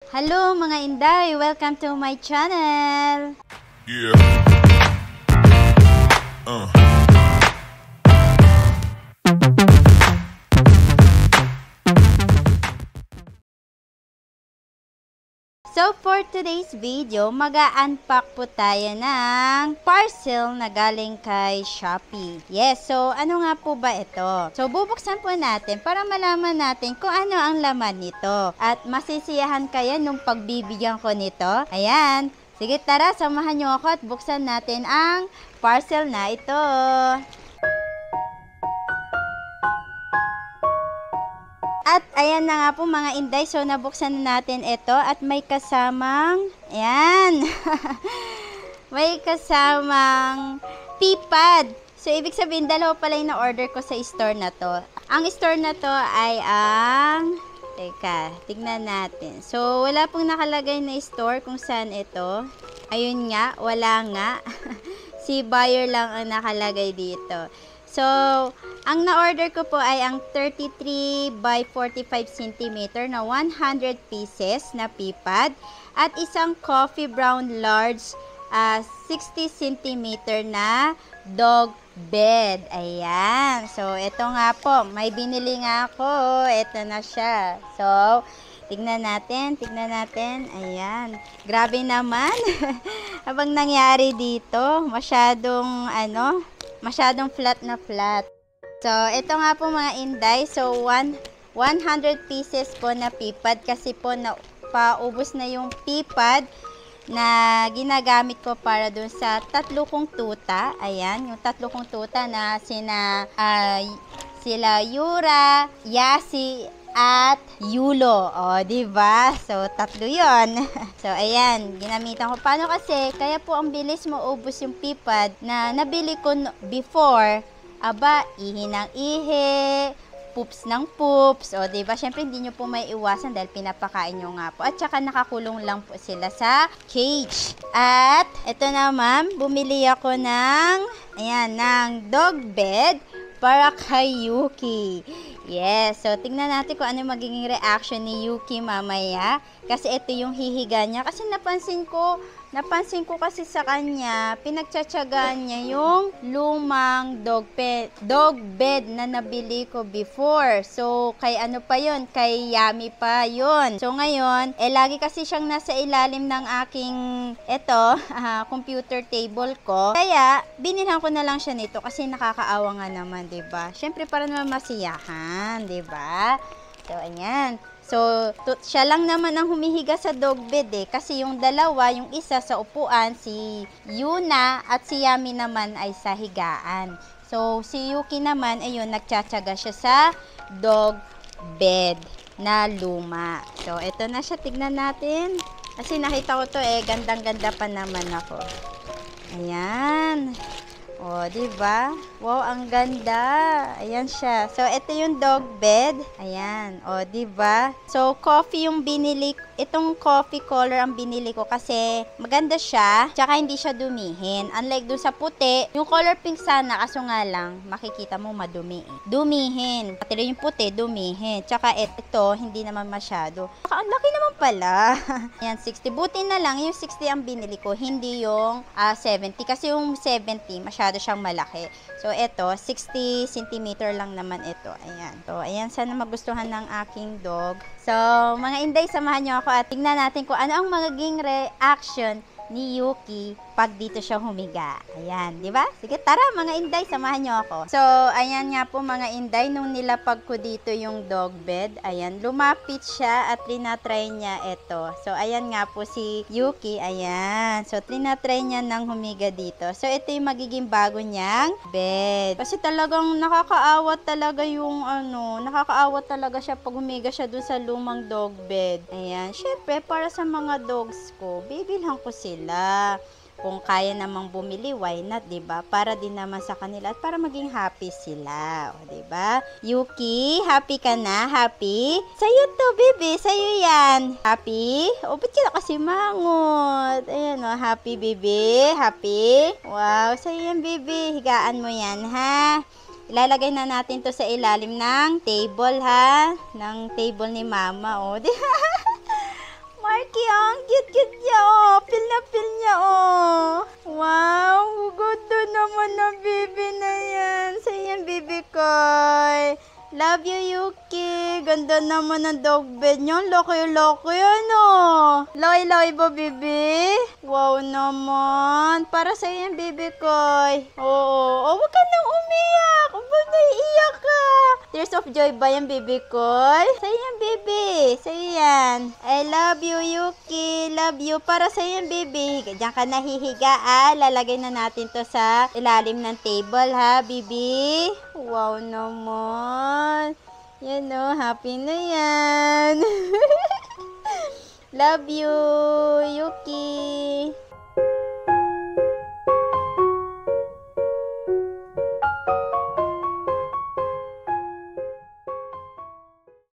Hello mga Inday! Welcome to my channel! Yeah. So for today's video, mag-unpack po tayo ng parcel na galing kay Shopee. Yes, so ano nga po ba ito? So bubuksan po natin para malaman natin kung ano ang laman nito. At masisiyahan kaya nung pagbibigyan ko nito. Ayan, sige tara, samahan nyo ako at buksan natin ang parcel na ito. At ayan na nga po mga Inday, so nabuksan na natin ito at may kasamang, ayan, may kasamang P-pad. So ibig sabihin, dalawa pala yung na-order ko sa store na to. Ang store na to ay ang, teka, tignan natin. So wala pong nakalagay na store kung saan ito. Ayun nga, wala nga. Si buyer lang ang nakalagay dito. So, ang na-order ko po ay ang 33 by 45 cm na 100 pieces na P-pad at isang coffee brown large 60 cm na dog bed. Ayan. So, ito nga po. May binili nga ako. Ito na siya. So, tignan natin. Ayan. Grabe naman. Habang nangyari dito, masyadong flat na flat. So, ito nga po mga Inday. So, 100 pieces po na P-pad kasi po paubos na yung P-pad na ginagamit ko para dun sa tatlo kong tuta. Ayan, yung tatlo kong tuta na sila Yura, Yasi, at Yulo. O, diba? So, tatlo yon. So, ayan. Ginamitan ko. Paano kasi? Kaya po ang bilis mo ubos yung P-pad na nabili ko before. Aba, ihi ng ihi, poops ng poops. O, diba? Siyempre, hindi nyo po may iwasan dahil pinapakain nyo nga po. At saka nakakulong lang po sila sa cage. At, ito na ma'am, bumili ako ng dog bed para kay Yuki. Yes, so tingnan natin kung ano magiging reaction ni Yuki mamaya. Kasi ito yung hihiga niya. Kasi napansin ko kasi sa kanya, pinagtsatsagaan niya yung lumang dog bed na nabili ko before. So, kay ano pa yun? Kay Yummy pa yun. So, ngayon, lagi kasi siyang nasa ilalim ng aking, computer table ko. Kaya, binilhan ko na lang siya nito kasi nakakaawa nga naman, diba? Siyempre, para naman masiyahan, diba? So, ayan. So, siya lang naman ang humihiga sa dog bed kasi yung dalawa, yung isa sa upuan, si Yuna at si Yami naman ay sa higaan. So, si Yuki naman, ayun, nagtsatsaga siya sa dog bed na luma. So, ito na siya, tignan natin. Kasi nakita ko to gandang-ganda pa naman ako. Ayan. O, diba? Wow, ang ganda. Ayan siya. So, ito yung dog bed. Ayan. O, diba? So, coffee yung binili. Itong coffee color ang binili ko kasi maganda siya. Tsaka hindi siya dumihin. Unlike dun sa puti, yung color pink sana, kaso nga lang, makikita mo madumi. Dumihin. Pati rin yung puti, dumihin. Tsaka ito, hindi naman masyado. Ang laki naman pala. Ayan, 60. Buti na lang, yung 60 ang binili ko, hindi yung 70. Kasi yung 70, masyado siyang malaki. So, ito, 60 cm lang naman ito. Ayan. So, ayan, sana magustuhan ng aking dog. So, mga Inday, samahan nyo ako at tingnan natin kung ano ang magiging reaction ni Yuki pag dito siya humiga. Ayan, di ba? Sige, tara mga Inday, samahan nyo ako. So, ayan nga po mga Inday, nung nilapag ko dito yung dog bed, ayan, lumapit siya at trinatry niya ito. So, ayan nga po si Yuki, ayan. So, trinatry niya nang humiga dito. So, ito yung magiging bago niyang bed. Kasi talagang nakakaawa talaga yung nakakaawa talaga siya pag humiga siya dun sa lumang dog bed. Ayan, syempre, para sa mga dogs ko, bibilhan ko sila. Kung kaya namang bumili, why not, diba? Para din naman sa kanila at para maging happy sila. O, diba? Yuki, happy ka na? Happy? Sa'yo to, baby. Sa'yo yan. Happy? O, ba't ka na kasi mangot? Ayan, o. Happy, baby. Happy? Wow, sa'yo yan, baby. Higaan mo yan, ha? Ilalagay na natin to sa ilalim ng table, ha? Ng table ni mama, o. Mark Yuki, ang cute-cute niya, oh. Feel niya, oh. Wow, ganda naman na baby na yan. So, yan, baby koy. Love you, Yuki. Ganda naman ng dog bed niyo. Laki-laki, ano. Laki-laki ba, baby? Wow naman. Para sa'yo yan, baby koy. Oo. Oh, wag ka nang umiyak. Ba't naiiyak ka? Tears of joy ba yan, baby koy? Sa'yo yan, baby. Sa'yo yan. I love you, Yuki. Love you. Para sa'yo yan, baby. Diyan ka nahihiga, ah. Lalagay na natin to sa ilalim ng table, ha, baby? Wow naman. Yan o, happy na yan. Love you, Yuki.